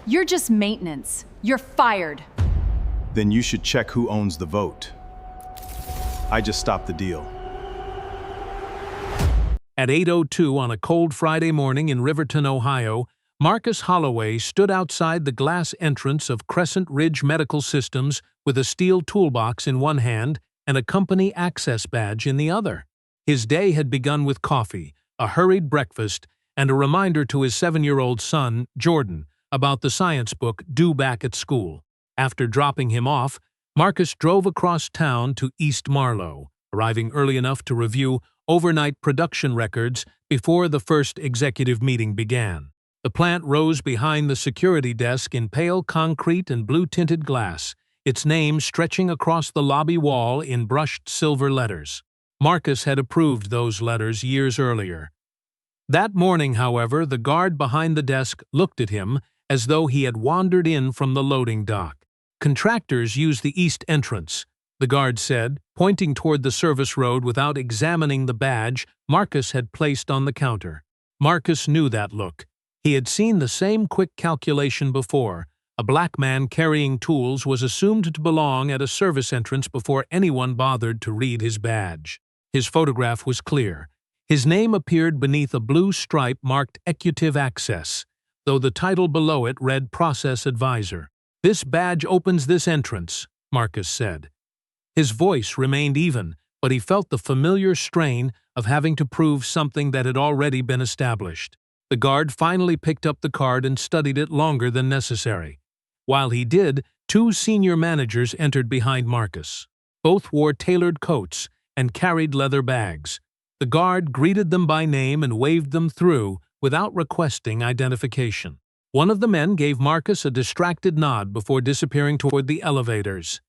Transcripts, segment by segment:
You're just maintenance. You're fired. Then you should check who owns the vote. I just stopped the deal. At 8:02 on a cold Friday morning in Riverton, Ohio, Marcus Holloway stood outside the glass entrance of Crescent Ridge Medical Systems with a steel toolbox in one hand and a company access badge in the other. His day had begun with coffee, a hurried breakfast, and a reminder to his 7-year-old son, Jordan, about the science book due back at school. After dropping him off, Marcus drove across town to East Marlow, arriving early enough to review overnight production records before the first executive meeting began. The plant rose behind the security desk in pale concrete and blue-tinted glass, its name stretching across the lobby wall in brushed silver letters. Marcus had approved those letters years earlier. That morning, however, the guard behind the desk looked at him as though he had wandered in from the loading dock. "Contractors use the east entrance," the guard said, pointing toward the service road without examining the badge Marcus had placed on the counter. Marcus knew that look. He had seen the same quick calculation before. A black man carrying tools was assumed to belong at a service entrance before anyone bothered to read his badge. His photograph was clear. His name appeared beneath a blue stripe marked Executive Access, though the title below it read Process Advisor. "This badge opens this entrance," Marcus said. His voice remained even, but he felt the familiar strain of having to prove something that had already been established. The guard finally picked up the card and studied it longer than necessary. While he did, 2 senior managers entered behind Marcus. Both wore tailored coats and carried leather bags. The guard greeted them by name and waved them through without requesting identification. One of the men gave Marcus a distracted nod before disappearing toward the elevators.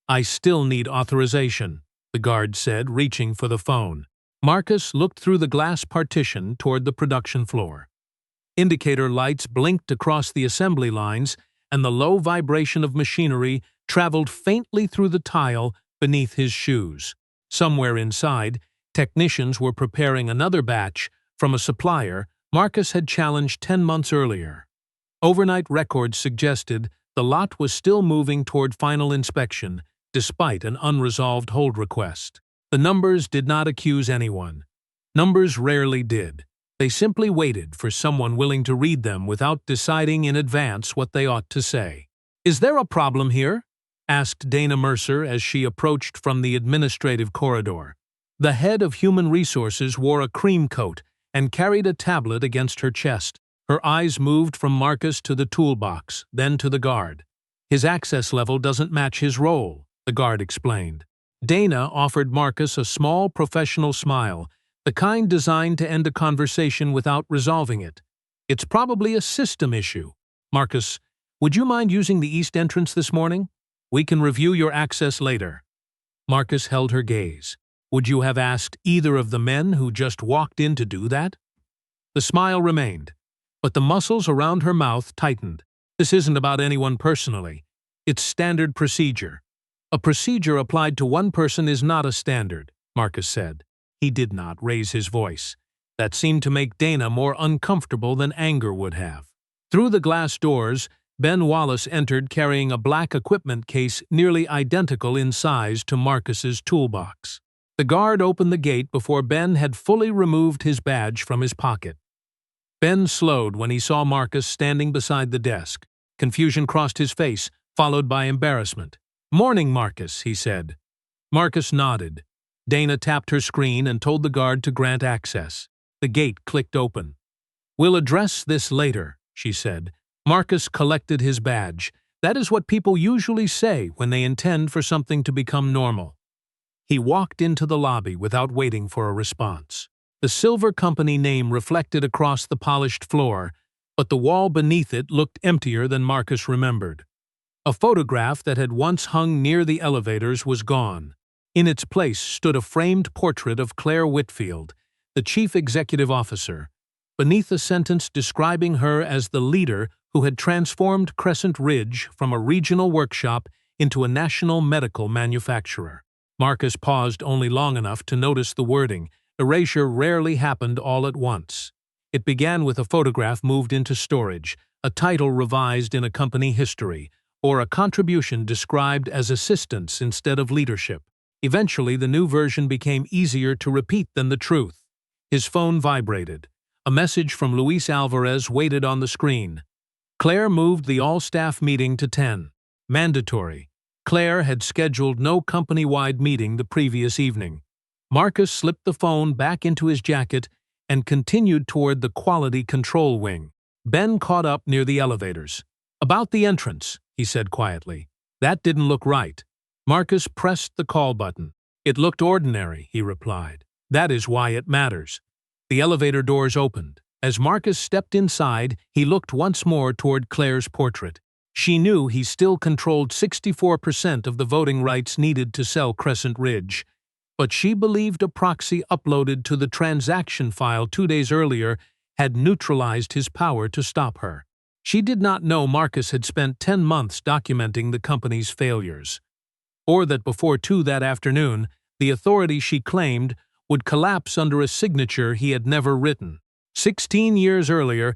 "I still need authorization," the guard said, reaching for the phone. Marcus looked through the glass partition toward the production floor. Indicator lights blinked across the assembly lines, and the low vibration of machinery traveled faintly through the tile beneath his shoes. Somewhere inside, technicians were preparing another batch from a supplier Marcus had challenged 10 months earlier. Overnight records suggested the lot was still moving toward final inspection, despite an unresolved hold request. The numbers did not accuse anyone. Numbers rarely did. They simply waited for someone willing to read them without deciding in advance what they ought to say. "Is there a problem here?" asked Dana Mercer as she approached from the administrative corridor. The head of Human Resources wore a cream coat and carried a tablet against her chest. Her eyes moved from Marcus to the toolbox, then to the guard. "His access level doesn't match his role," the guard explained. Dana offered Marcus a small professional smile, the kind designed to end a conversation without resolving it. "It's probably a system issue. Marcus, would you mind using the east entrance this morning? We can review your access later." Marcus held her gaze. "Would you have asked either of the men who just walked in to do that?" The smile remained, but the muscles around her mouth tightened. "This isn't about anyone personally. It's standard procedure." "A procedure applied to one person is not a standard," Marcus said. He did not raise his voice. That seemed to make Dana more uncomfortable than anger would have. Through the glass doors, Ben Wallace entered carrying a black equipment case nearly identical in size to Marcus's toolbox. The guard opened the gate before Ben had fully removed his badge from his pocket. Ben slowed when he saw Marcus standing beside the desk. Confusion crossed his face, followed by embarrassment. "Morning, Marcus," he said. Marcus nodded. Dana tapped her screen and told the guard to grant access. The gate clicked open. "We'll address this later," she said. Marcus collected his badge. That is what people usually say when they intend for something to become normal. He walked into the lobby without waiting for a response. The silver company name reflected across the polished floor, but the wall beneath it looked emptier than Marcus remembered. A photograph that had once hung near the elevators was gone. In its place stood a framed portrait of Claire Whitfield, the chief executive officer, beneath a sentence describing her as the leader who had transformed Crescent Ridge from a regional workshop into a national medical manufacturer. Marcus paused only long enough to notice the wording. Erasure rarely happened all at once. It began with a photograph moved into storage, a title revised in a company history, or a contribution described as assistance instead of leadership. Eventually, the new version became easier to repeat than the truth. His phone vibrated. A message from Luis Alvarez waited on the screen. Claire moved the all-staff meeting to 10. Mandatory. Claire had scheduled no company-wide meeting the previous evening. Marcus slipped the phone back into his jacket and continued toward the quality control wing. Ben caught up near the elevators. "About the entrance," he said quietly. "That didn't look right." Marcus pressed the call button. "It looked ordinary," he replied. "That is why it matters." The elevator doors opened. As Marcus stepped inside, he looked once more toward Claire's portrait. She knew he still controlled 64% of the voting rights needed to sell Crescent Ridge, but she believed a proxy uploaded to the transaction file 2 days earlier had neutralized his power to stop her. She did not know Marcus had spent 10 months documenting the company's failures, or that before 2 that afternoon, the authority she claimed would collapse under a signature he had never written. 16 years earlier,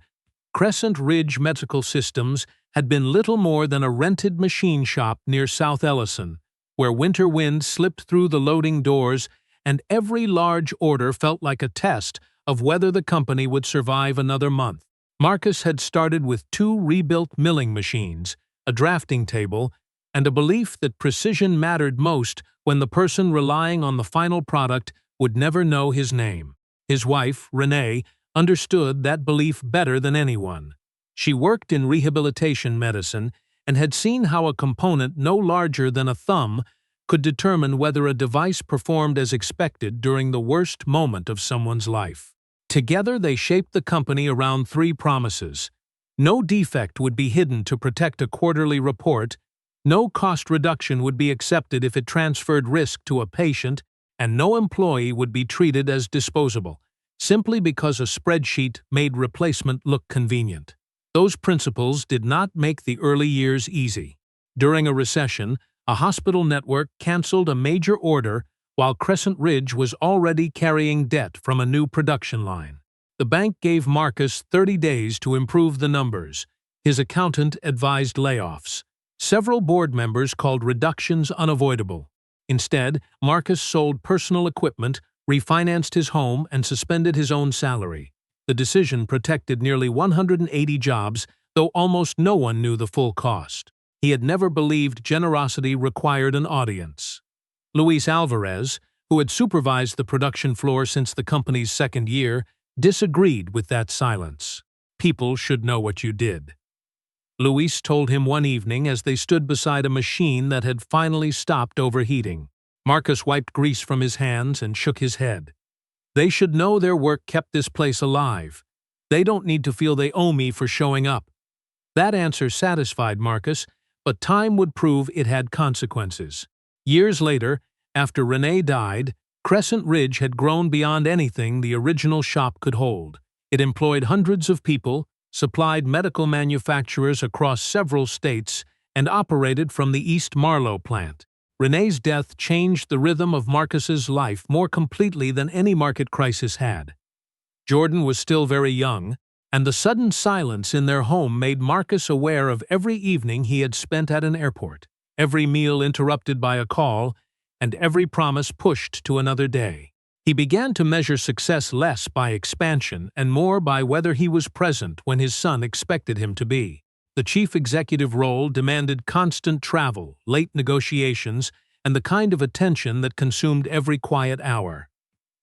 Crescent Ridge Medical Systems had been little more than a rented machine shop near South Ellison, where winter winds slipped through the loading doors and every large order felt like a test of whether the company would survive another month. Marcus had started with 2 rebuilt milling machines, a drafting table, and a belief that precision mattered most when the person relying on the final product would never know his name. His wife, Renee, understood that belief better than anyone. She worked in rehabilitation medicine and had seen how a component no larger than a thumb could determine whether a device performed as expected during the worst moment of someone's life. Together they shaped the company around 3 promises. No defect would be hidden to protect a quarterly report, no cost reduction would be accepted if it transferred risk to a patient, and no employee would be treated as disposable, simply because a spreadsheet made replacement look convenient. Those principles did not make the early years easy. During a recession, a hospital network canceled a major order while Crescent Ridge was already carrying debt from a new production line. The bank gave Marcus 30 days to improve the numbers. His accountant advised layoffs. Several board members called reductions unavoidable. Instead, Marcus sold personal equipment, refinanced his home, and suspended his own salary. The decision protected nearly 180 jobs, though almost no one knew the full cost. He had never believed generosity required an audience. Luis Alvarez, who had supervised the production floor since the company's 2nd year, disagreed with that silence. "People should know what you did." Luis told him one evening as they stood beside a machine that had finally stopped overheating. Marcus wiped grease from his hands and shook his head. "They should know their work kept this place alive. They don't need to feel they owe me for showing up." That answer satisfied Marcus, but time would prove it had consequences. Years later, after Renee died, Crescent Ridge had grown beyond anything the original shop could hold. It employed hundreds of people, supplied medical manufacturers across several states, and operated from the East Marlow plant. Renee's death changed the rhythm of Marcus's life more completely than any market crisis had. Jordan was still very young, and the sudden silence in their home made Marcus aware of every evening he had spent at an airport, every meal interrupted by a call, and every promise pushed to another day. He began to measure success less by expansion and more by whether he was present when his son expected him to be. The chief executive role demanded constant travel, late negotiations, and the kind of attention that consumed every quiet hour.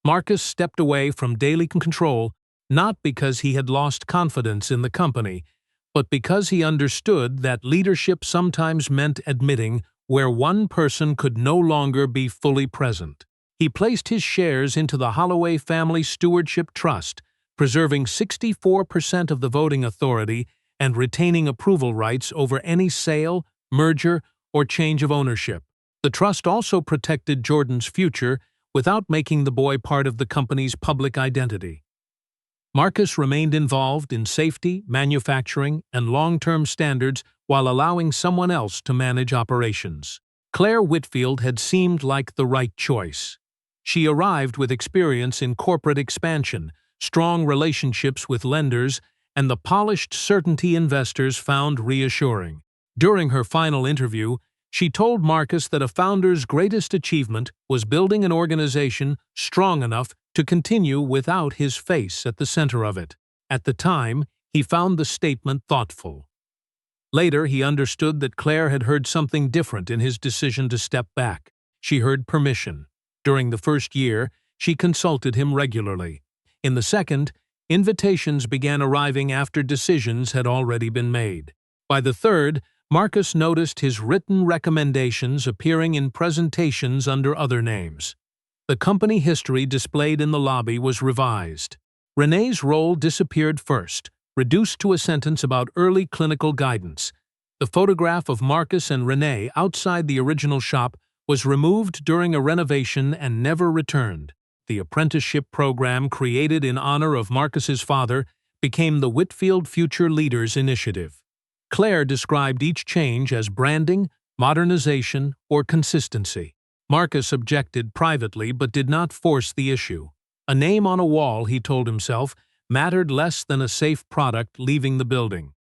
Marcus stepped away from daily control not because he had lost confidence in the company, but because he understood that leadership sometimes meant admitting where one person could no longer be fully present. He placed his shares into the Holloway Family Stewardship Trust, preserving 64% of the voting authority and retaining approval rights over any sale, merger, or change of ownership. The trust also protected Jordan's future without making the boy part of the company's public identity. Marcus remained involved in safety, manufacturing, and long-term standards while allowing someone else to manage operations. Claire Whitfield had seemed like the right choice. She arrived with experience in corporate expansion, strong relationships with lenders, and the polished certainty investors found reassuring. During her final interview, she told Marcus that a founder's greatest achievement was building an organization strong enough to continue without his face at the center of it. At the time, he found the statement thoughtful. Later, he understood that Claire had heard something different in his decision to step back. She heard permission. During the first year, she consulted him regularly. In the second, invitations began arriving after decisions had already been made. By the third, Marcus noticed his written recommendations appearing in presentations under other names. The company history displayed in the lobby was revised. Renee's role disappeared first, reduced to a sentence about early clinical guidance. The photograph of Marcus and Renee outside the original shop was removed during a renovation and never returned. The apprenticeship program created in honor of Marcus's father became the Whitfield Future Leaders Initiative. Claire described each change as branding, modernization, or consistency. Marcus objected privately but did not force the issue. A name on a wall, he told himself, mattered less than a safe product leaving the building.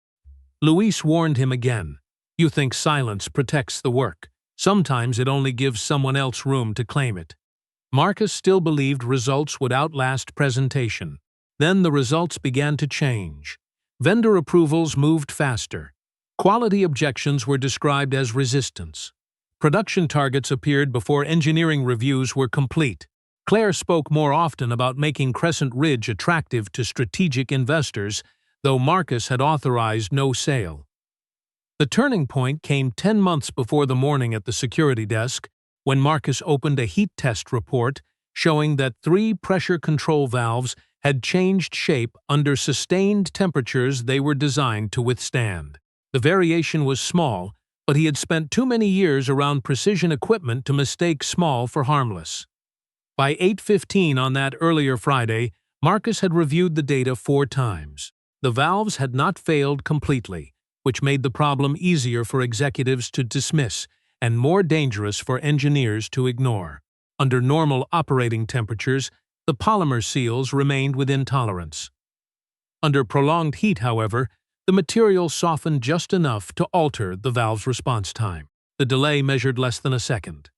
Luis warned him again. You think silence protects the work. Sometimes it only gives someone else room to claim it. Marcus still believed results would outlast presentation. Then the results began to change. Vendor approvals moved faster. Quality objections were described as resistance. Production targets appeared before engineering reviews were complete. Claire spoke more often about making Crescent Ridge attractive to strategic investors, though Marcus had authorized no sale. The turning point came 10 months before the morning at the security desk, when Marcus opened a heat test report showing that 3 pressure control valves had changed shape under sustained temperatures they were designed to withstand. The variation was small, but he had spent too many years around precision equipment to mistake small for harmless. By 8:15 on that earlier Friday, Marcus had reviewed the data 4 times. The valves had not failed completely, which made the problem easier for executives to dismiss and more dangerous for engineers to ignore. Under normal operating temperatures, the polymer seals remained within tolerance. Under prolonged heat, however, the material softened just enough to alter the valve's response time. The delay measured less than a second.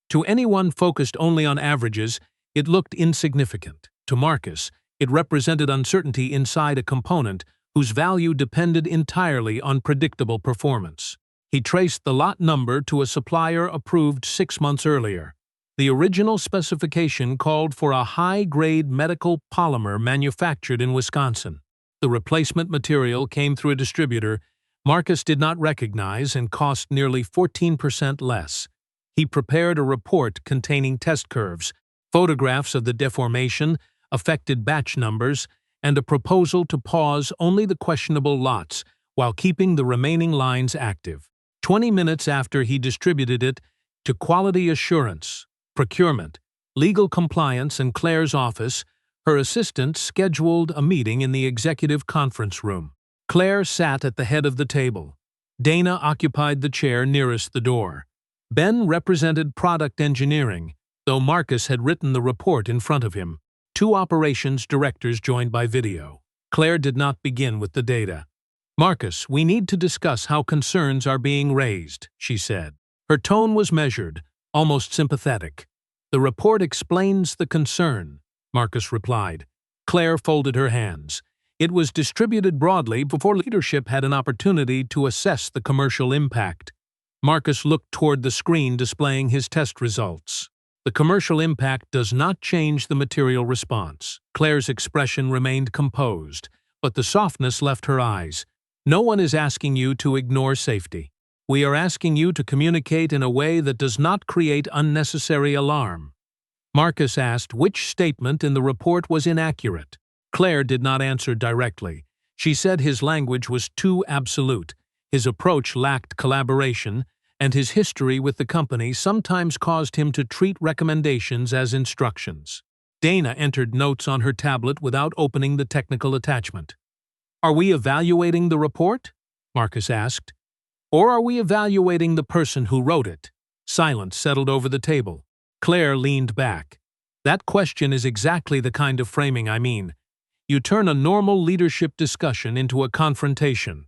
To anyone focused only on averages, it looked insignificant. To Marcus, it represented uncertainty inside a component whose value depended entirely on predictable performance. He traced the lot number to a supplier approved 6 months earlier. The original specification called for a high-grade medical polymer manufactured in Wisconsin. The replacement material came through a distributor Marcus did not recognize and cost nearly 14% less. He prepared a report containing test curves, photographs of the deformation, affected batch numbers, and a proposal to pause only the questionable lots while keeping the remaining lines active. 20 minutes after he distributed it to quality assurance, procurement, legal compliance, and Claire's office, her assistant scheduled a meeting in the executive conference room. Claire sat at the head of the table. Dana occupied the chair nearest the door. Ben represented product engineering, though Marcus had written the report in front of him. 2 operations directors joined by video. Claire did not begin with the data. Marcus, we need to discuss how concerns are being raised, she said. Her tone was measured, almost sympathetic. The report explains the concern, Marcus replied. Claire folded her hands. It was distributed broadly before leadership had an opportunity to assess the commercial impact. Marcus looked toward the screen displaying his test results. The commercial impact does not change the material response. Claire's expression remained composed, but the softness left her eyes. No one is asking you to ignore safety. We are asking you to communicate in a way that does not create unnecessary alarm. Marcus asked which statement in the report was inaccurate. Claire did not answer directly. She said his language was too absolute, his approach lacked collaboration, and his history with the company sometimes caused him to treat recommendations as instructions. Dana entered notes on her tablet without opening the technical attachment. Are we evaluating the report? Marcus asked. Or are we evaluating the person who wrote it? Silence settled over the table. Claire leaned back. That question is exactly the kind of framing I mean. You turn a normal leadership discussion into a confrontation.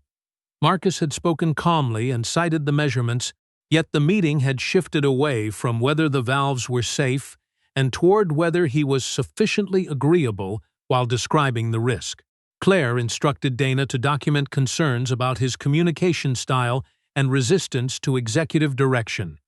Marcus had spoken calmly and cited the measurements, yet the meeting had shifted away from whether the valves were safe and toward whether he was sufficiently agreeable while describing the risk. Claire instructed Dana to document concerns about his communication style and resistance to executive direction.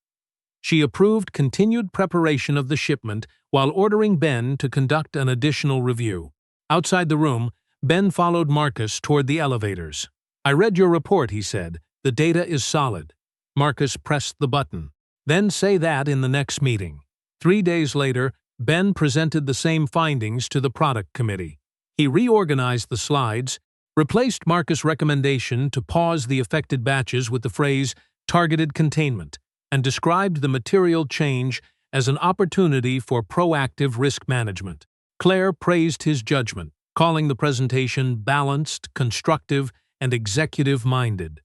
She approved continued preparation of the shipment while ordering Ben to conduct an additional review. Outside the room, Ben followed Marcus toward the elevators. "I read your report," he said. "The data is solid." Marcus pressed the button. "Then say that in the next meeting." 3 days later, Ben presented the same findings to the product committee. He reorganized the slides, replaced Marcus' recommendation to pause the affected batches with the phrase "targeted containment," and described the material change as an opportunity for proactive risk management. Claire praised his judgment, calling the presentation balanced, constructive, and executive-minded.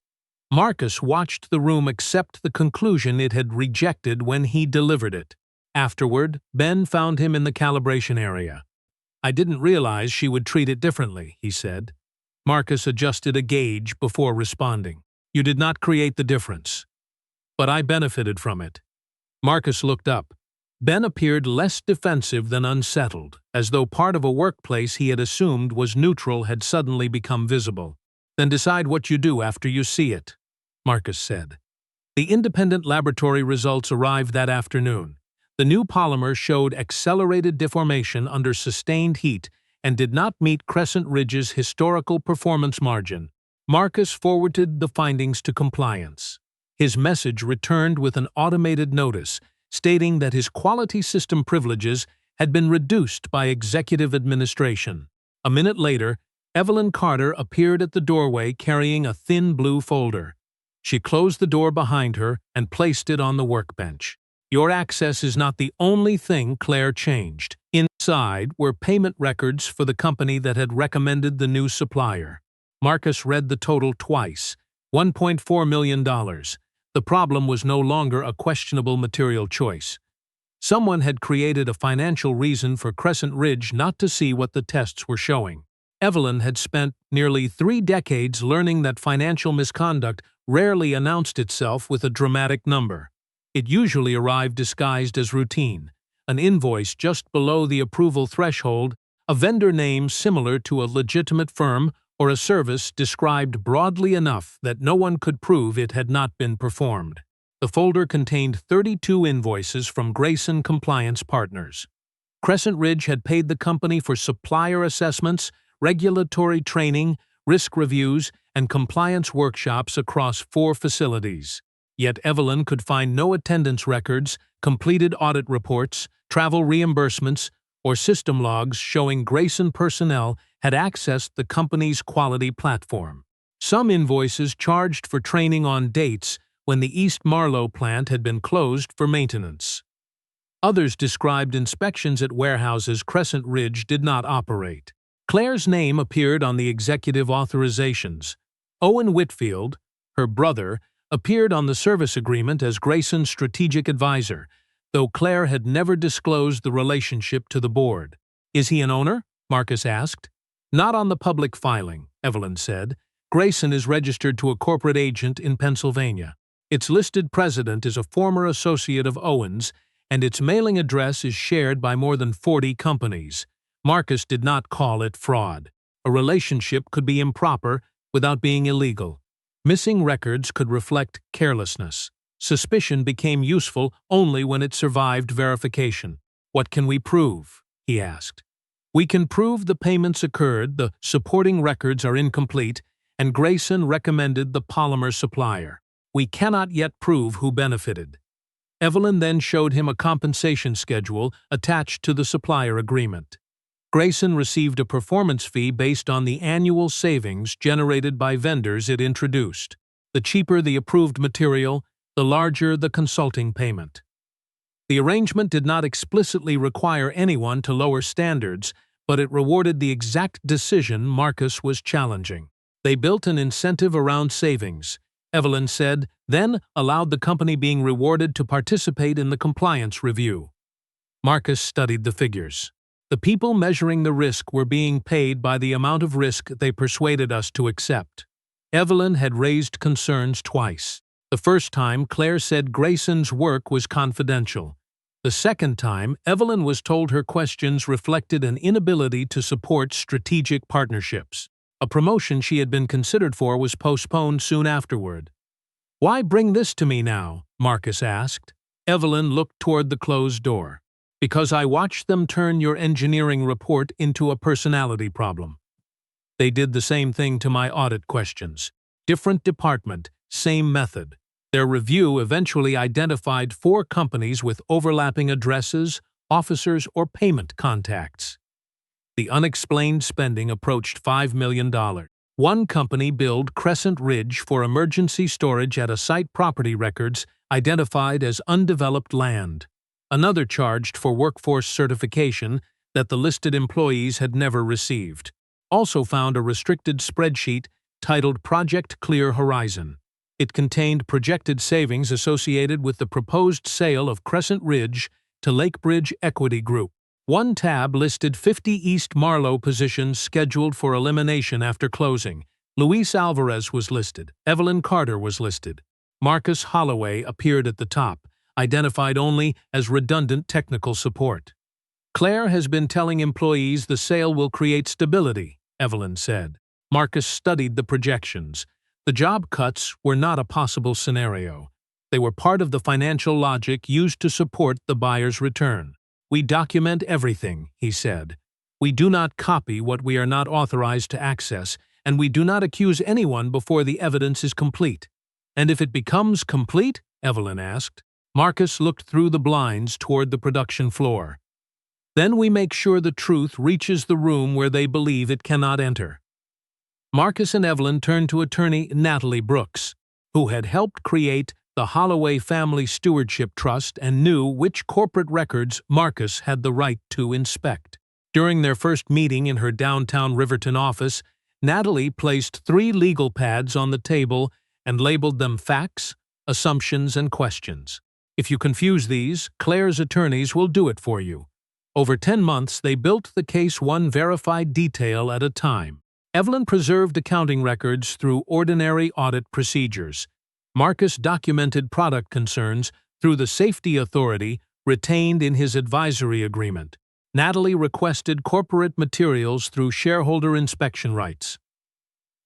Marcus watched the room accept the conclusion it had rejected when he delivered it. Afterward, Ben found him in the calibration area. "I didn't realize she would treat it differently," he said. Marcus adjusted a gauge before responding. "You did not create the difference, but I benefited from it." Marcus looked up. Ben appeared less defensive than unsettled, as though part of a workplace he had assumed was neutral had suddenly become visible. "Then decide what you do after you see it," Marcus said. The independent laboratory results arrived that afternoon. The new polymer showed accelerated deformation under sustained heat and did not meet Crescent Ridge's historical performance margin. Marcus forwarded the findings to compliance. His message returned with an automated notice, stating that his quality system privileges had been reduced by executive administration. A minute later, Evelyn Carter appeared at the doorway carrying a thin blue folder. She closed the door behind her and placed it on the workbench. "Your access is not the only thing Claire changed." Inside were payment records for the company that had recommended the new supplier. Marcus read the total twice, $1.4 million. The problem was no longer a questionable material choice. Someone had created a financial reason for Crescent Ridge not to see what the tests were showing. Evelyn had spent nearly 3 decades learning that financial misconduct rarely announced itself with a dramatic number. It usually arrived disguised as routine, an invoice just below the approval threshold, a vendor name similar to a legitimate firm, or a service described broadly enough that no one could prove it had not been performed. The folder contained 32 invoices from Grayson Compliance Partners. Crescent Ridge had paid the company for supplier assessments, regulatory training, risk reviews, and compliance workshops across 4 facilities. Yet Evelyn could find no attendance records, completed audit reports, travel reimbursements, or system logs showing Grayson personnel had accessed the company's quality platform. Some invoices charged for training on dates when the East Marlow plant had been closed for maintenance. Others described inspections at warehouses Crescent Ridge did not operate. Claire's name appeared on the executive authorizations. Owen Whitfield, her brother, appeared on the service agreement as Grayson's strategic advisor, though Claire had never disclosed the relationship to the board. "Is he an owner?" Marcus asked. "Not on the public filing," Evelyn said. "Grayson is registered to a corporate agent in Pennsylvania. Its listed president is a former associate of Owen's, and its mailing address is shared by more than 40 companies." Marcus did not call it fraud. A relationship could be improper without being illegal. Missing records could reflect carelessness. Suspicion became useful only when it survived verification. "What can we prove?" he asked. "We can prove the payments occurred, the supporting records are incomplete, and Grayson recommended the polymer supplier. We cannot yet prove who benefited." Evelyn then showed him a compensation schedule attached to the supplier agreement. Grayson received a performance fee based on the annual savings generated by vendors it introduced. The cheaper the approved material, the larger the consulting payment. The arrangement did not explicitly require anyone to lower standards, but it rewarded the exact decision Marcus was challenging. They built an incentive around savings, Evelyn said, then allowed the company being rewarded to participate in the compliance review. Marcus studied the figures. The people measuring the risk were being paid by the amount of risk they persuaded us to accept. Evelyn had raised concerns twice. The first time, Claire said Grayson's work was confidential. The second time, Evelyn was told her questions reflected an inability to support strategic partnerships. A promotion she had been considered for was postponed soon afterward. "Why bring this to me now?" Marcus asked. Evelyn looked toward the closed door. "Because I watched them turn your engineering report into a personality problem. They did the same thing to my audit questions. Different department, same method. Their review eventually identified 4 companies with overlapping addresses, officers, or payment contacts. The unexplained spending approached $5 million. One company billed Crescent Ridge for emergency storage at a site property records identified as undeveloped land. Another charged for workforce certification that the listed employees had never received. Also found a restricted spreadsheet titled Project Clear Horizon. It contained projected savings associated with the proposed sale of Crescent Ridge to Lakebridge Equity Group. One tab listed 50 East Marlow positions scheduled for elimination after closing. Luis Alvarez was listed. Evelyn Carter was listed. Marcus Holloway appeared at the top, identified only as redundant technical support. "Claire has been telling employees the sale will create stability," Evelyn said. Marcus studied the projections. The job cuts were not a possible scenario. They were part of the financial logic used to support the buyer's return. "We document everything," he said. "We do not copy what we are not authorized to access, and we do not accuse anyone before the evidence is complete." "And if it becomes complete?" Evelyn asked. Marcus looked through the blinds toward the production floor. "Then we make sure the truth reaches the room where they believe it cannot enter." Marcus and Evelyn turned to attorney Natalie Brooks, who had helped create the Holloway Family Stewardship Trust and knew which corporate records Marcus had the right to inspect. During their first meeting in her downtown Riverton office, Natalie placed 3 legal pads on the table and labeled them facts, assumptions, and questions. "If you confuse these, Claire's attorneys will do it for you." Over 10 months, they built the case one verified detail at a time. Evelyn preserved accounting records through ordinary audit procedures. Marcus documented product concerns through the safety authority retained in his advisory agreement. Natalie requested corporate materials through shareholder inspection rights.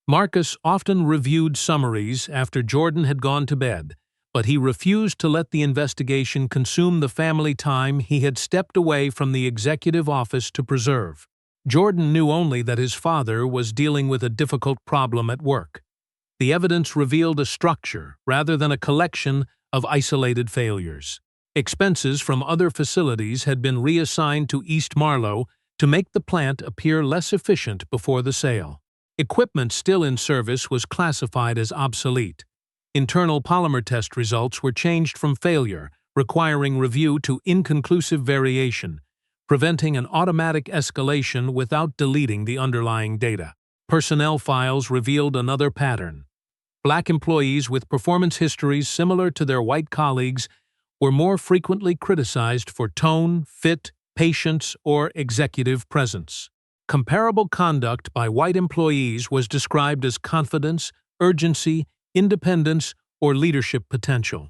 Marcus often reviewed summaries after Jordan had gone to bed, but he refused to let the investigation consume the family time he had stepped away from the executive office to preserve. Jordan knew only that his father was dealing with a difficult problem at work. The evidence revealed a structure rather than a collection of isolated failures. Expenses from other facilities had been reassigned to East Marlow to make the plant appear less efficient before the sale. Equipment still in service was classified as obsolete. Internal polymer test results were changed from failure, requiring review, to inconclusive variation, preventing an automatic escalation without deleting the underlying data. Personnel files revealed another pattern. Black employees with performance histories similar to their white colleagues were more frequently criticized for tone, fit, patience, or executive presence. Comparable conduct by white employees was described as confidence, urgency, independence, or leadership potential.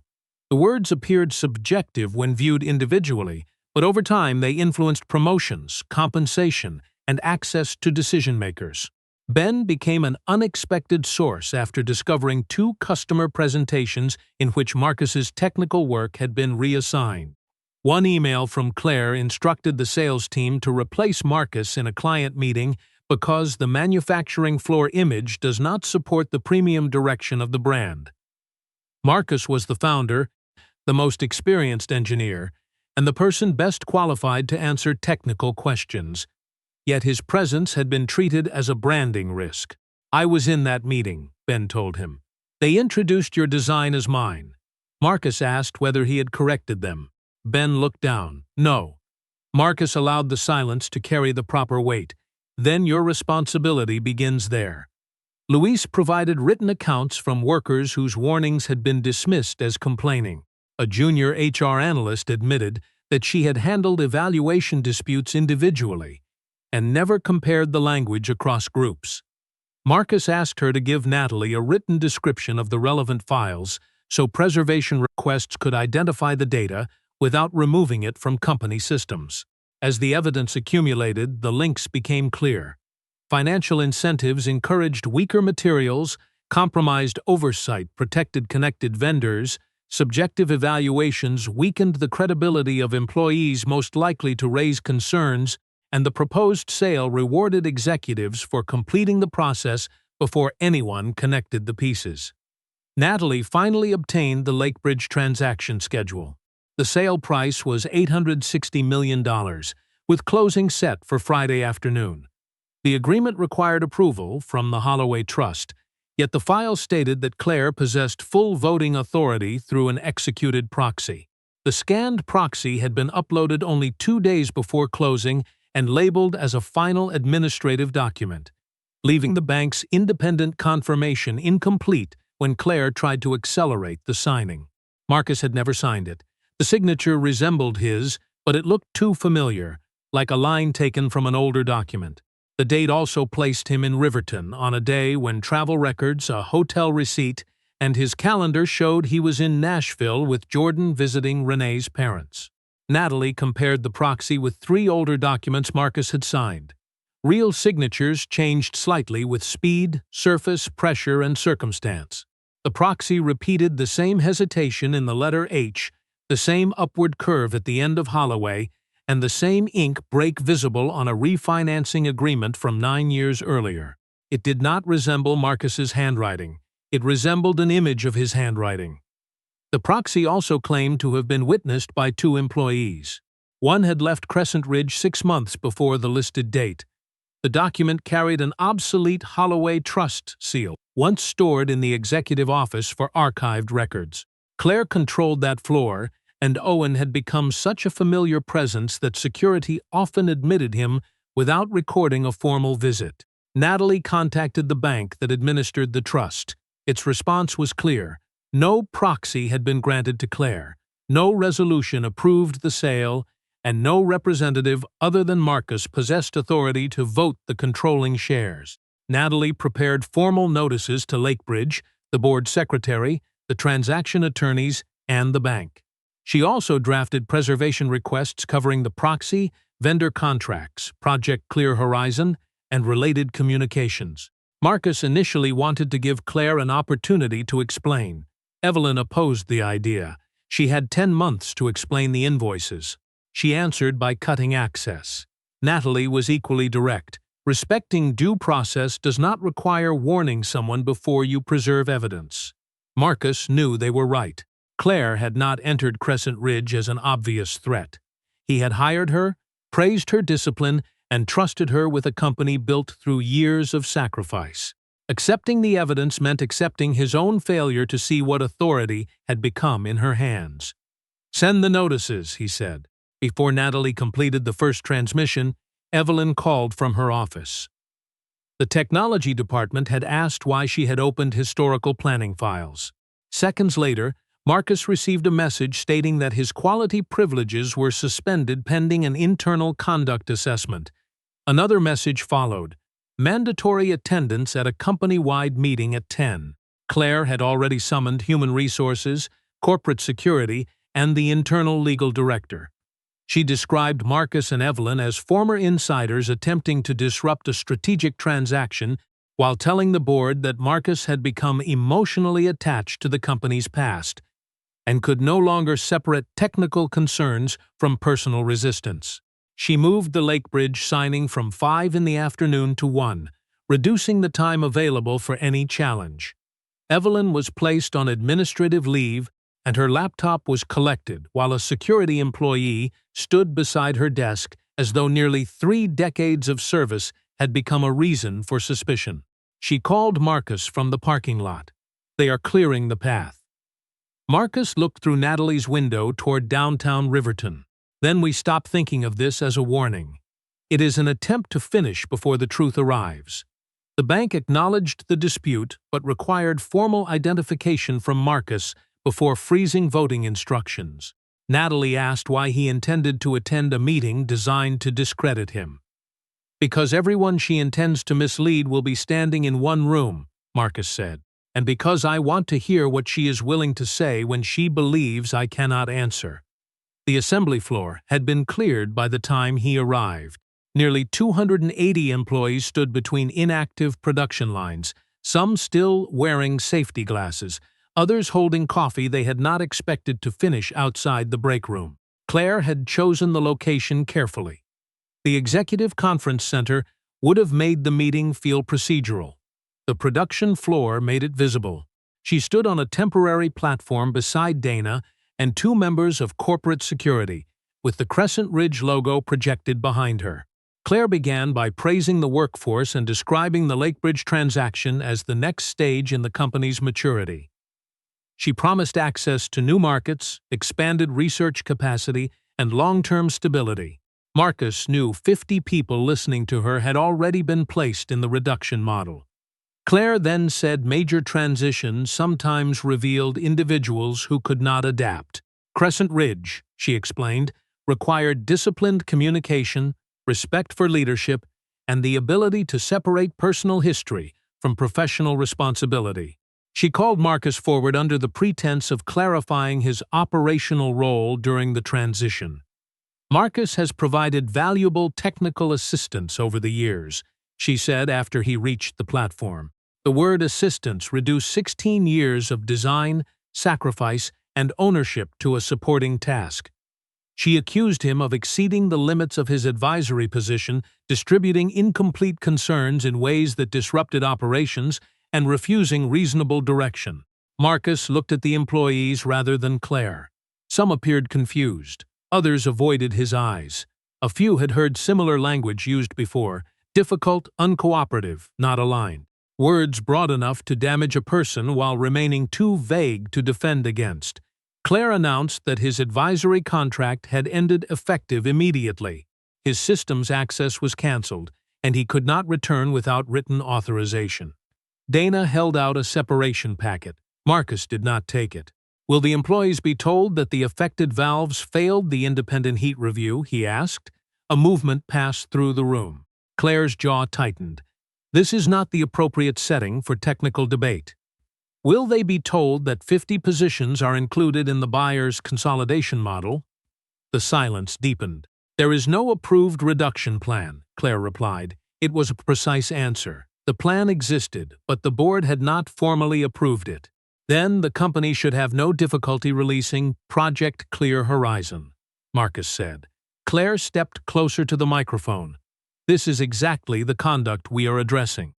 The words appeared subjective when viewed individually, but over time they influenced promotions, compensation, and access to decision-makers. Ben became an unexpected source after discovering 2 customer presentations in which Marcus's technical work had been reassigned. One email from Claire instructed the sales team to replace Marcus in a client meeting because the manufacturing floor image does not support the premium direction of the brand. Marcus was the founder, the most experienced engineer, and the person best qualified to answer technical questions. Yet his presence had been treated as a branding risk. "I was in that meeting," Ben told him. "They introduced your design as mine." Marcus asked whether he had corrected them. Ben looked down. "No." Marcus allowed the silence to carry the proper weight. "Then your responsibility begins there." Luis provided written accounts from workers whose warnings had been dismissed as complaining. A junior HR analyst admitted that she had handled evaluation disputes individually and never compared the language across groups. Marcus asked her to give Natalie a written description of the relevant files so preservation requests could identify the data without removing it from company systems. As the evidence accumulated, the links became clear. Financial incentives encouraged weaker materials, compromised oversight protected connected vendors, subjective evaluations weakened the credibility of employees most likely to raise concerns, and the proposed sale rewarded executives for completing the process before anyone connected the pieces. Natalie finally obtained the Lakebridge transaction schedule. The sale price was $860 million, with closing set for Friday afternoon. The agreement required approval from the Holloway Trust, yet the file stated that Claire possessed full voting authority through an executed proxy. The scanned proxy had been uploaded only 2 days before closing and labeled as a final administrative document, leaving the bank's independent confirmation incomplete when Claire tried to accelerate the signing. Marcus had never signed it. The signature resembled his, but it looked too familiar, like a line taken from an older document. The date also placed him in Riverton on a day when travel records, a hotel receipt, and his calendar showed he was in Nashville with Jordan visiting Renee's parents. Natalie compared the proxy with 3 older documents Marcus had signed. Real signatures changed slightly with speed, surface, pressure, and circumstance. The proxy repeated the same hesitation in the letter H, the same upward curve at the end of Holloway, and the same ink break visible on a refinancing agreement from 9 years earlier. It did not resemble Marcus's handwriting. It resembled an image of his handwriting. The proxy also claimed to have been witnessed by 2 employees. One had left Crescent Ridge 6 months before the listed date. The document carried an obsolete Holloway Trust seal, once stored in the executive office for archived records. Claire controlled that floor, and Owen had become such a familiar presence that security often admitted him without recording a formal visit. Natalie contacted the bank that administered the trust. Its response was clear. No proxy had been granted to Claire, no resolution approved the sale, and no representative other than Marcus possessed authority to vote the controlling shares. Natalie prepared formal notices to Lakebridge, the board secretary, the transaction attorneys, and the bank. She also drafted preservation requests covering the proxy, vendor contracts, Project Clear Horizon, and related communications. Marcus initially wanted to give Claire an opportunity to explain. Evelyn opposed the idea. She had 10 months to explain the invoices. She answered by cutting access. Natalie was equally direct. Respecting due process does not require warning someone before you preserve evidence. Marcus knew they were right. Claire had not entered Crescent Ridge as an obvious threat. He had hired her, praised her discipline, and trusted her with a company built through years of sacrifice. Accepting the evidence meant accepting his own failure to see what authority had become in her hands. "Send the notices," he said. Before Natalie completed the first transmission, Evelyn called from her office. The technology department had asked why she had opened historical planning files. Seconds later, Marcus received a message stating that his quality privileges were suspended pending an internal conduct assessment. Another message followed: mandatory attendance at a company-wide meeting at 10. Claire had already summoned human resources, corporate security, and the internal legal director. She described Marcus and Evelyn as former insiders attempting to disrupt a strategic transaction while telling the board that Marcus had become emotionally attached to the company's past and could no longer separate technical concerns from personal resistance. She moved the Lakebridge signing from 5 in the afternoon to 1, reducing the time available for any challenge. Evelyn was placed on administrative leave, and her laptop was collected while a security employee stood beside her desk as though nearly 3 decades of service had become a reason for suspicion. She called Marcus from the parking lot. "They are clearing the path." Marcus looked through Natalie's window toward downtown Riverton. "Then we stop thinking of this as a warning. It is an attempt to finish before the truth arrives." The bank acknowledged the dispute but required formal identification from Marcus before freezing voting instructions. Natalie asked why he intended to attend a meeting designed to discredit him. "Because everyone she intends to mislead will be standing in one room," Marcus said, "and because I want to hear what she is willing to say when she believes I cannot answer." The assembly floor had been cleared by the time he arrived. Nearly 280 employees stood between inactive production lines, some still wearing safety glasses, others holding coffee they had not expected to finish outside the break room. Claire had chosen the location carefully. The executive conference center would have made the meeting feel procedural. The production floor made it visible. She stood on a temporary platform beside Dana and two members of corporate security, with the Crescent Ridge logo projected behind her. Claire began by praising the workforce and describing the Lakebridge transaction as the next stage in the company's maturity. She promised access to new markets, expanded research capacity, and long-term stability. Marcus knew 50 people listening to her had already been placed in the reduction model. Claire then said major transitions sometimes revealed individuals who could not adapt. Crescent Ridge, she explained, required disciplined communication, respect for leadership, and the ability to separate personal history from professional responsibility. She called Marcus forward under the pretense of clarifying his operational role during the transition. "Marcus has provided valuable technical assistance over the years," she said after he reached the platform. The word assistance reduced 16 years of design, sacrifice, and ownership to a supporting task. She accused him of exceeding the limits of his advisory position, distributing incomplete concerns in ways that disrupted operations, and refusing reasonable direction. Marcus looked at the employees rather than Claire. Some appeared confused. Others avoided his eyes. A few had heard similar language used before: difficult, uncooperative, not aligned. Words broad enough to damage a person while remaining too vague to defend against. Claire announced that his advisory contract had ended effective immediately. His systems access was cancelled, and he could not return without written authorization. Dana held out a separation packet. Marcus did not take it. "Will the employees be told that the affected valves failed the independent heat review?" he asked. A movement passed through the room. Claire's jaw tightened. "This is not the appropriate setting for technical debate." "Will they be told that 50 positions are included in the buyer's consolidation model?" The silence deepened. "There is no approved reduction plan," Claire replied. It was a precise answer. The plan existed, but the board had not formally approved it. "Then the company should have no difficulty releasing Project Clear Horizon," Marcus said. Claire stepped closer to the microphone. "This is exactly the conduct we are addressing.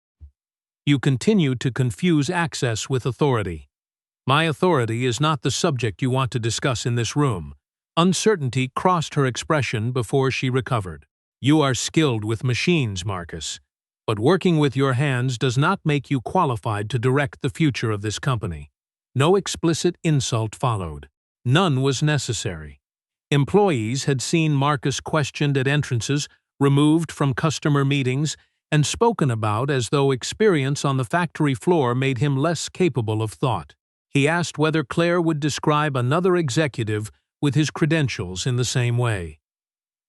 You continue to confuse access with authority. My authority is not the subject you want to discuss in this room." Uncertainty crossed her expression before she recovered. "You are skilled with machines, Marcus, but working with your hands does not make you qualified to direct the future of this company." No explicit insult followed. None was necessary. Employees had seen Marcus questioned at entrances, removed from customer meetings, and spoken about as though experience on the factory floor made him less capable of thought. He asked whether Claire would describe another executive with his credentials in the same way.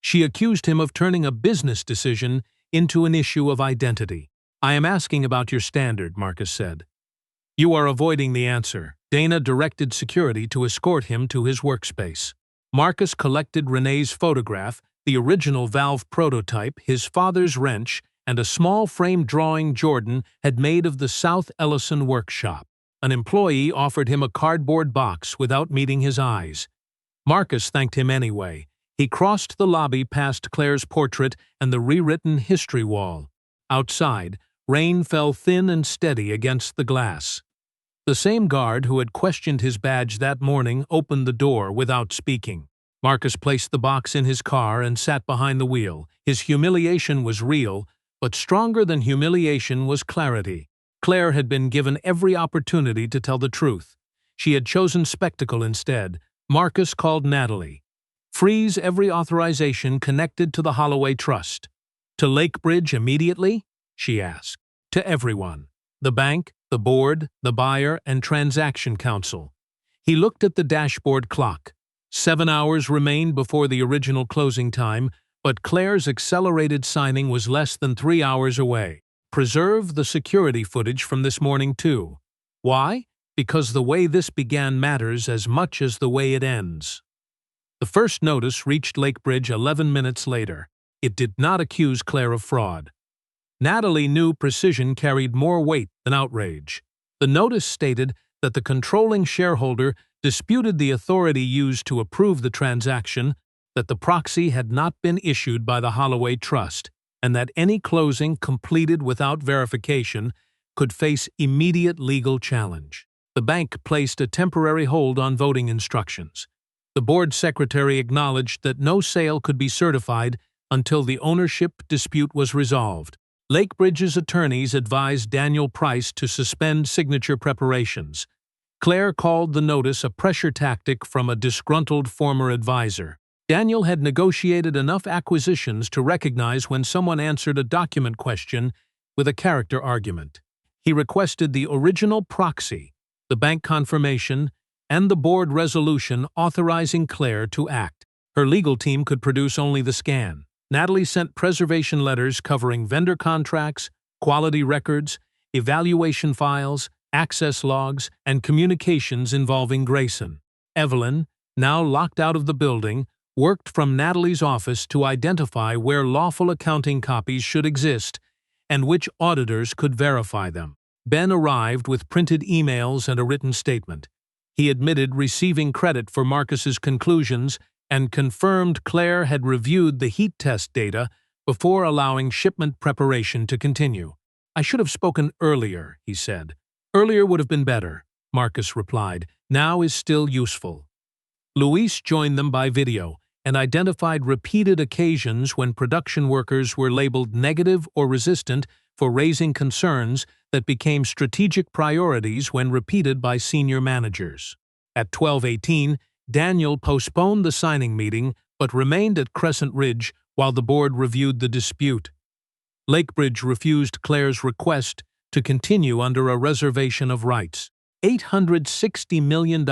She accused him of turning a business decision into an issue of identity. "I am asking about your standard," Marcus said. "You are avoiding the answer." Dana directed security to escort him to his workspace. Marcus collected Renee's photograph, the original valve prototype, his father's wrench, and a small frame drawing Jordan had made of the South Ellison workshop. An employee offered him a cardboard box without meeting his eyes. Marcus thanked him anyway. He crossed the lobby past Claire's portrait and the rewritten history wall. Outside, rain fell thin and steady against the glass. The same guard who had questioned his badge that morning opened the door without speaking. Marcus placed the box in his car and sat behind the wheel. His humiliation was real, but stronger than humiliation was clarity. Claire had been given every opportunity to tell the truth. She had chosen spectacle instead. Marcus called Natalie. "Freeze every authorization connected to the Holloway Trust." "To Lakebridge immediately?" she asked. "To everyone. The bank, the board, the buyer, and transaction counsel." He looked at the dashboard clock. 7 hours remained before the original closing time, but Claire's accelerated signing was less than 3 hours away. Preserve the security footage from this morning too. Why? Because the way this began matters as much as the way it ends. The first notice reached Lakebridge 11 minutes later. It did not accuse Claire of fraud. Natalie knew precision carried more weight than outrage. The notice stated that the controlling shareholder disputed the authority used to approve the transaction, that the proxy had not been issued by the Holloway Trust, and that any closing completed without verification could face immediate legal challenge. The bank placed a temporary hold on voting instructions. The board secretary acknowledged that no sale could be certified until the ownership dispute was resolved. Lakebridge's attorneys advised Daniel Price to suspend signature preparations. Claire called the notice a pressure tactic from a disgruntled former advisor. Daniel had negotiated enough acquisitions to recognize when someone answered a document question with a character argument. He requested the original proxy, the bank confirmation, and the board resolution authorizing Claire to act. Her legal team could produce only the scan. Natalie sent preservation letters covering vendor contracts, quality records, evaluation files, access logs, and communications involving Grayson. Evelyn, now locked out of the building, worked from Natalie's office to identify where lawful accounting copies should exist and which auditors could verify them. Ben arrived with printed emails and a written statement. He admitted receiving credit for Marcus's conclusions and confirmed Claire had reviewed the heat test data before allowing shipment preparation to continue. "I should have spoken earlier," he said. "Earlier would have been better," Marcus replied. "Now is still useful." Luis joined them by video and identified repeated occasions when production workers were labeled negative or resistant for raising concerns that became strategic priorities when repeated by senior managers. At 12:18, Daniel postponed the signing meeting but remained at Crescent Ridge while the board reviewed the dispute. Lakebridge refused Claire's request to continue under a reservation of rights. $860 million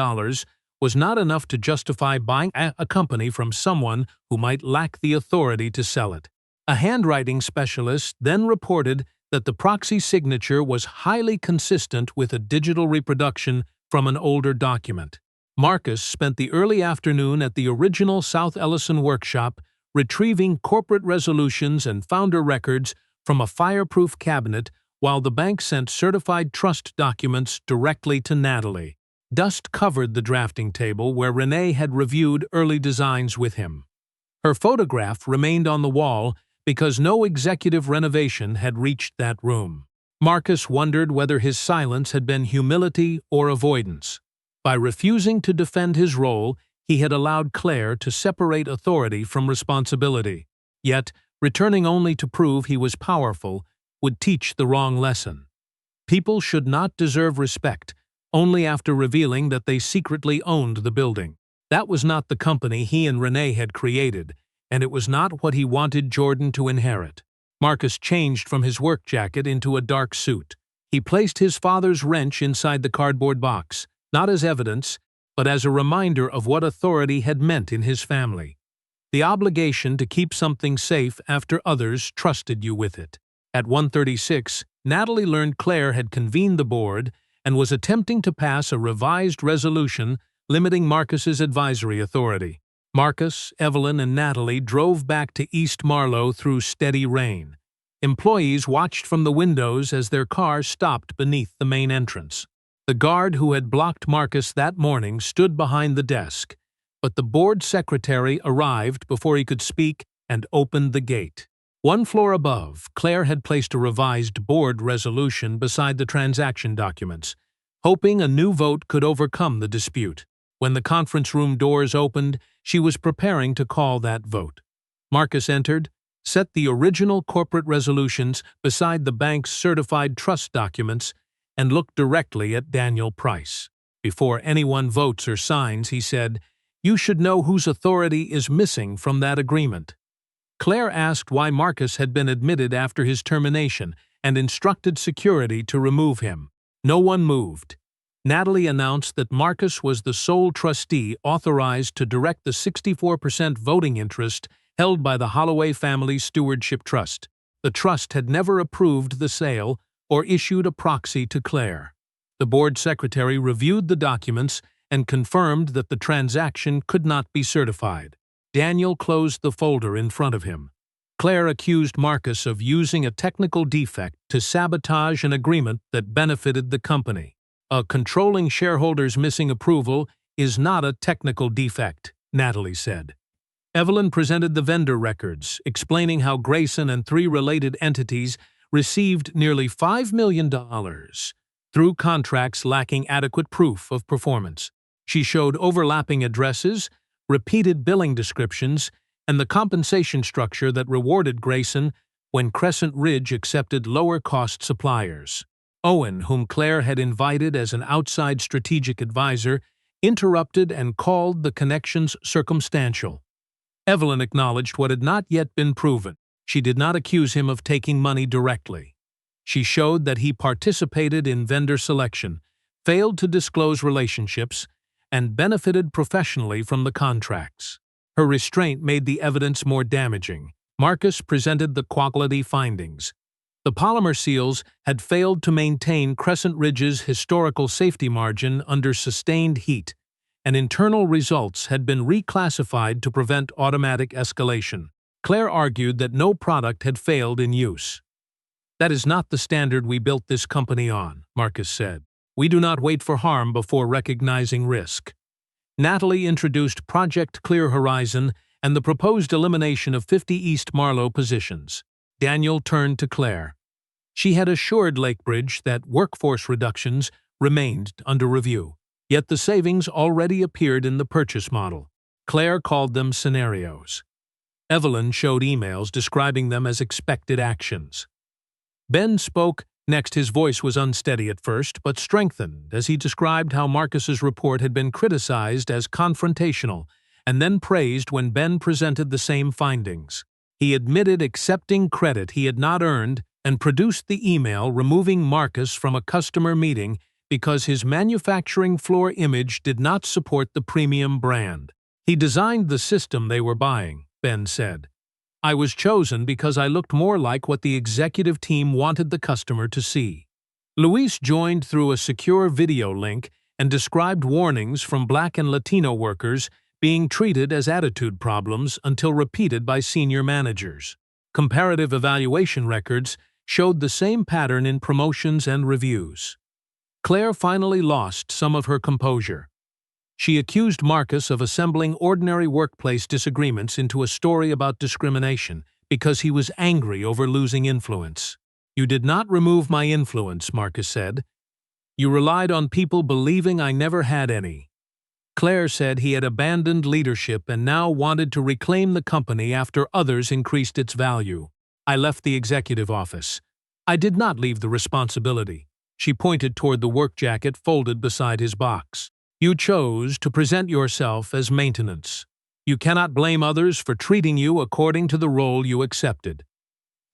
was not enough to justify buying a company from someone who might lack the authority to sell it. A handwriting specialist then reported that the proxy signature was highly consistent with a digital reproduction from an older document. Marcus spent the early afternoon at the original South Ellison workshop retrieving corporate resolutions and founder records from a fireproof cabinet while the bank sent certified trust documents directly to Natalie. Dust covered the drafting table where Renee had reviewed early designs with him. Her photograph remained on the wall because no executive renovation had reached that room. Marcus wondered whether his silence had been humility or avoidance. By refusing to defend his role, he had allowed Claire to separate authority from responsibility. Yet, returning only to prove he was powerful would teach the wrong lesson. People should not deserve respect only after revealing that they secretly owned the building. That was not the company he and Renee had created, and it was not what he wanted Jordan to inherit. Marcus changed from his work jacket into a dark suit. He placed his father's wrench inside the cardboard box, not as evidence, but as a reminder of what authority had meant in his family. The obligation to keep something safe after others trusted you with it. At 1:36, Natalie learned Claire had convened the board and was attempting to pass a revised resolution limiting Marcus's advisory authority. Marcus, Evelyn, and Natalie drove back to East Marlow through steady rain. Employees watched from the windows as their car stopped beneath the main entrance. The guard who had blocked Marcus that morning stood behind the desk, but the board secretary arrived before he could speak and opened the gate. One floor above, Claire had placed a revised board resolution beside the transaction documents, hoping a new vote could overcome the dispute. When the conference room doors opened, she was preparing to call that vote. Marcus entered, set the original corporate resolutions beside the bank's certified trust documents, and looked directly at Daniel Price. Before anyone votes or signs, he said, "You should know whose authority is missing from that agreement." Claire asked why Marcus had been admitted after his termination and instructed security to remove him. No one moved. Natalie announced that Marcus was the sole trustee authorized to direct the 64% voting interest held by the Holloway Family Stewardship Trust. The trust had never approved the sale or issued a proxy to Claire. The board secretary reviewed the documents and confirmed that the transaction could not be certified. Daniel closed the folder in front of him. Claire accused Marcus of using a technical defect to sabotage an agreement that benefited the company. A controlling shareholder's missing approval is not a technical defect, Natalie said. Evelyn presented the vendor records, explaining how Grayson and 3 related entities received nearly $5 million through contracts lacking adequate proof of performance. She showed overlapping addresses, repeated billing descriptions, and the compensation structure that rewarded Grayson when Crescent Ridge accepted lower-cost suppliers. Owen, whom Claire had invited as an outside strategic advisor, interrupted and called the connections circumstantial. Evelyn acknowledged what had not yet been proven. She did not accuse him of taking money directly. She showed that he participated in vendor selection, failed to disclose relationships, and benefited professionally from the contracts. Her restraint made the evidence more damaging. Marcus presented the quality findings. The polymer seals had failed to maintain Crescent Ridge's historical safety margin under sustained heat, and internal results had been reclassified to prevent automatic escalation. Claire argued that no product had failed in use. "That is not the standard we built this company on," Marcus said. "We do not wait for harm before recognizing risk." Natalie introduced Project Clear Horizon and the proposed elimination of 50 East Marlow positions. Daniel turned to Claire. She had assured Lakebridge that workforce reductions remained under review, yet the savings already appeared in the purchase model. Claire called them scenarios. Evelyn showed emails describing them as expected actions. Ben spoke next. His voice was unsteady at first, but strengthened as he described how Marcus's report had been criticized as confrontational and then praised when Ben presented the same findings. He admitted accepting credit he had not earned and produced the email removing Marcus from a customer meeting because his manufacturing floor image did not support the premium brand. He designed the system they were buying, Ben said. "I was chosen because I looked more like what the executive team wanted the customer to see." Luis joined through a secure video link and described warnings from Black and Latino workers being treated as attitude problems until repeated by senior managers. Comparative evaluation records showed the same pattern in promotions and reviews. Claire finally lost some of her composure. She accused Marcus of assembling ordinary workplace disagreements into a story about discrimination because he was angry over losing influence. "You did not remove my influence," Marcus said. "You relied on people believing I never had any." Claire said he had abandoned leadership and now wanted to reclaim the company after others increased its value. "I left the executive office. I did not leave the responsibility." She pointed toward the work jacket folded beside his box. "You chose to present yourself as maintenance. You cannot blame others for treating you according to the role you accepted."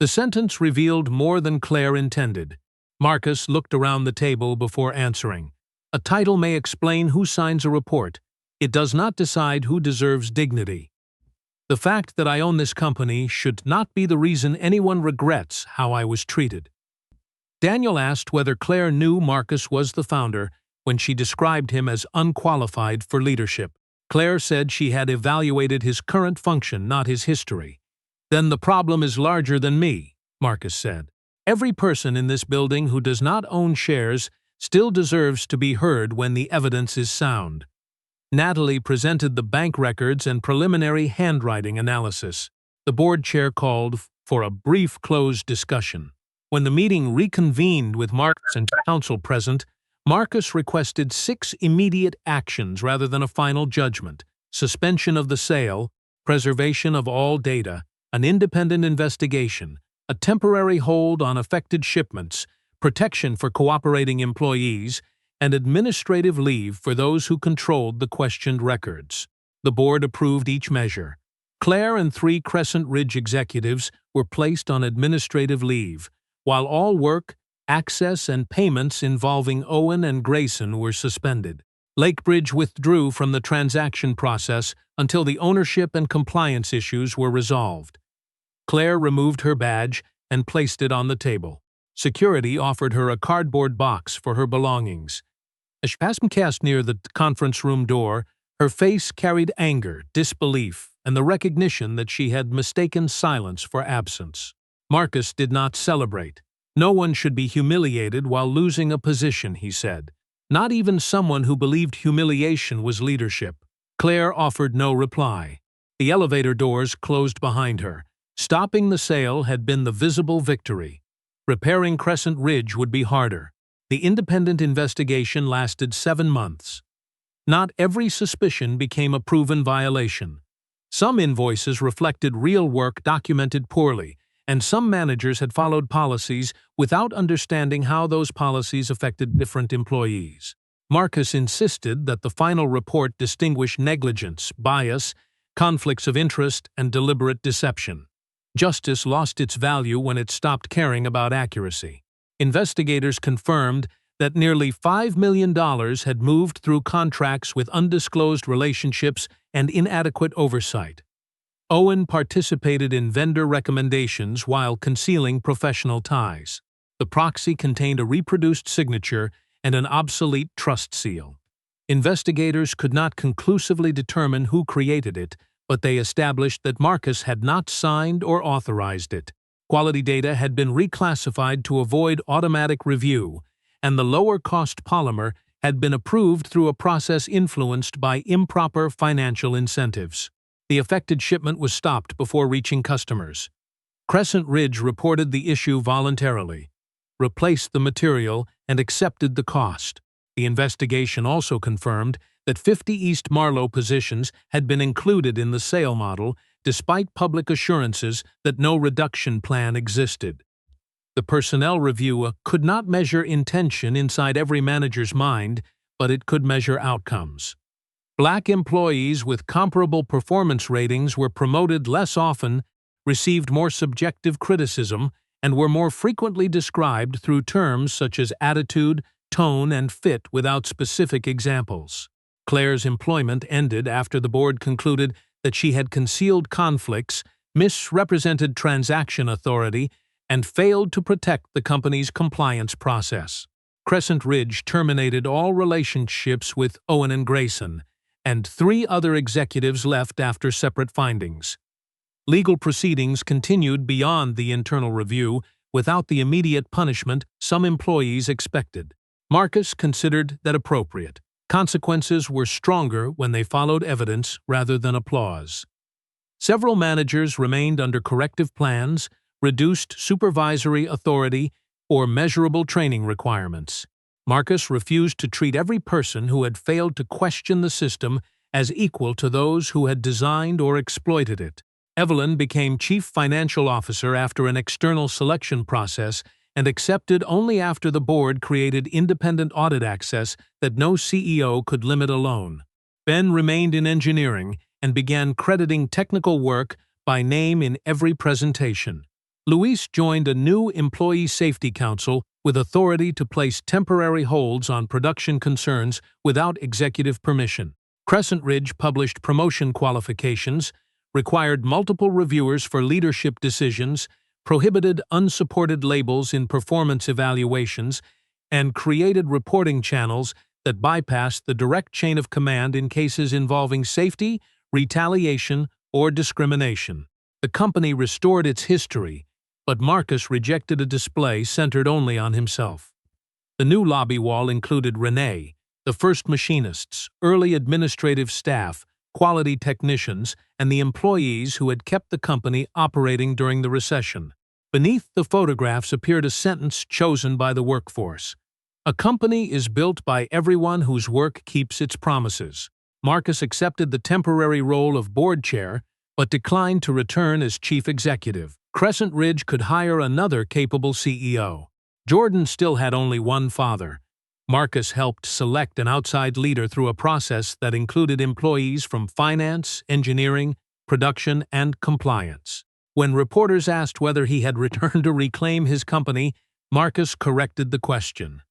The sentence revealed more than Claire intended. Marcus looked around the table before answering. "A title may explain who signs a report. It does not decide who deserves dignity. The fact that I own this company should not be the reason anyone regrets how I was treated." Daniel asked whether Claire knew Marcus was the founder when she described him as unqualified for leadership. Claire said she had evaluated his current function, not his history. "Then the problem is larger than me," Marcus said. "Every person in this building who does not own shares still deserves to be heard when the evidence is sound." Natalie presented the bank records and preliminary handwriting analysis. The board chair called for a brief closed discussion. When the meeting reconvened with Marcus and counsel present, Marcus requested 6 immediate actions rather than a final judgment: suspension of the sale, preservation of all data, an independent investigation, a temporary hold on affected shipments, protection for cooperating employees, and administrative leave for those who controlled the questioned records. The board approved each measure. Claire and 3 Crescent Ridge executives were placed on administrative leave, while all work access and payments involving Owen and Grayson were suspended. Lakebridge withdrew from the transaction process until the ownership and compliance issues were resolved. Claire removed her badge and placed it on the table. Security offered her a cardboard box for her belongings. As she passed near the conference room door, her face carried anger, disbelief, and the recognition that she had mistaken silence for absence. Marcus did not celebrate. No one should be humiliated while losing a position, he said. Not even someone who believed humiliation was leadership. Claire offered no reply. The elevator doors closed behind her. Stopping the sale had been the visible victory. Repairing Crescent Ridge would be harder. The independent investigation lasted 7 months. Not every suspicion became a proven violation. Some invoices reflected real work documented poorly, and some managers had followed policies without understanding how those policies affected different employees. Marcus insisted that the final report distinguish negligence, bias, conflicts of interest, and deliberate deception. Justice lost its value when it stopped caring about accuracy. Investigators confirmed that nearly $5 million had moved through contracts with undisclosed relationships and inadequate oversight. Owen participated in vendor recommendations while concealing professional ties. The proxy contained a reproduced signature and an obsolete trust seal. Investigators could not conclusively determine who created it, but they established that Marcus had not signed or authorized it. Quality data had been reclassified to avoid automatic review, and the lower-cost polymer had been approved through a process influenced by improper financial incentives. The affected shipment was stopped before reaching customers. Crescent Ridge reported the issue voluntarily, replaced the material, and accepted the cost. The investigation also confirmed that 50 East Marlow positions had been included in the sale model despite public assurances that no reduction plan existed. The personnel review could not measure intention inside every manager's mind, but it could measure outcomes. Black employees with comparable performance ratings were promoted less often, received more subjective criticism, and were more frequently described through terms such as attitude, tone, and fit without specific examples. Claire's employment ended after the board concluded that she had concealed conflicts, misrepresented transaction authority, and failed to protect the company's compliance process. Crescent Ridge terminated all relationships with Owen and Grayson, and 3 other executives left after separate findings. Legal proceedings continued beyond the internal review without the immediate punishment some employees expected. Marcus considered that appropriate. Consequences were stronger when they followed evidence rather than applause. Several managers remained under corrective plans, reduced supervisory authority, or measurable training requirements. Marcus refused to treat every person who had failed to question the system as equal to those who had designed or exploited it. Evelyn became chief financial officer after an external selection process and accepted only after the board created independent audit access that no CEO could limit alone. Ben remained in engineering and began crediting technical work by name in every presentation. Luis joined a new employee safety council with authority to place temporary holds on production concerns without executive permission. Crescent Ridge published promotion qualifications, required multiple reviewers for leadership decisions, prohibited unsupported labels in performance evaluations, and created reporting channels that bypassed the direct chain of command in cases involving safety, retaliation, or discrimination. The company restored its history, but Marcus rejected a display centered only on himself. The new lobby wall included Renee, the first machinists, early administrative staff, quality technicians, and the employees who had kept the company operating during the recession. Beneath the photographs appeared a sentence chosen by the workforce. "A company is built by everyone whose work keeps its promises." Marcus accepted the temporary role of board chair, but declined to return as chief executive. Crescent Ridge could hire another capable CEO. Jordan still had only one father. Marcus helped select an outside leader through a process that included employees from finance, engineering, production, and compliance. When reporters asked whether he had returned to reclaim his company, Marcus corrected the question.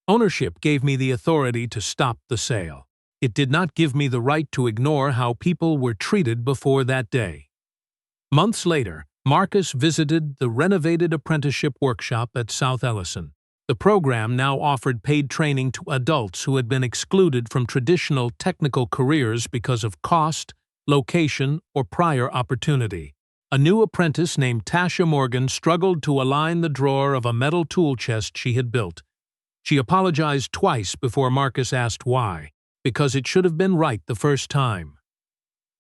Ownership gave me the authority to stop the sale. It did not give me the right to ignore how people were treated before that day. Months later, Marcus visited the renovated apprenticeship workshop at South Ellison. The program now offered paid training to adults who had been excluded from traditional technical careers because of cost, location, or prior opportunity. A new apprentice named Tasha Morgan struggled to align the drawer of a metal tool chest she had built. She apologized twice before Marcus asked why, because it should have been right the first time.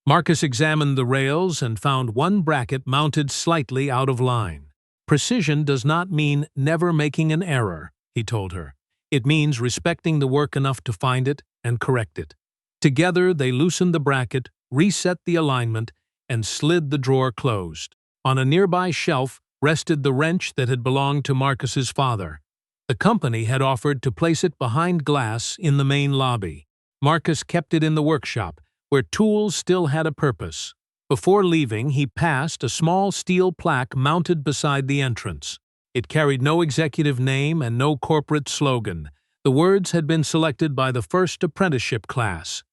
Marcus examined the rails and found one bracket mounted slightly out of line. Precision does not mean never making an error, he told her. It means respecting the work enough to find it and correct it. Together, they loosened the bracket, reset the alignment, and slid the drawer closed. On a nearby shelf rested the wrench that had belonged to Marcus's father. The company had offered to place it behind glass in the main lobby. Marcus kept it in the workshop, where tools still had a purpose. Before leaving, he passed a small steel plaque mounted beside the entrance. It carried no executive name and no corporate slogan. The words had been selected by the first apprenticeship class.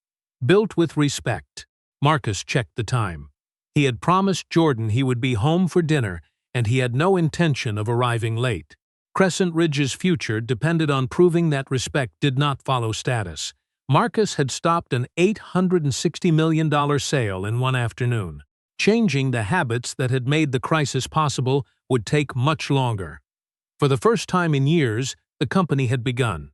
Built with respect. Marcus checked the time. He had promised Jordan he would be home for dinner, and he had no intention of arriving late. Crescent Ridge's future depended on proving that respect did not follow status. Marcus had stopped an $860 million sale in one afternoon. Changing the habits that had made the crisis possible would take much longer. For the first time in years, the company had begun.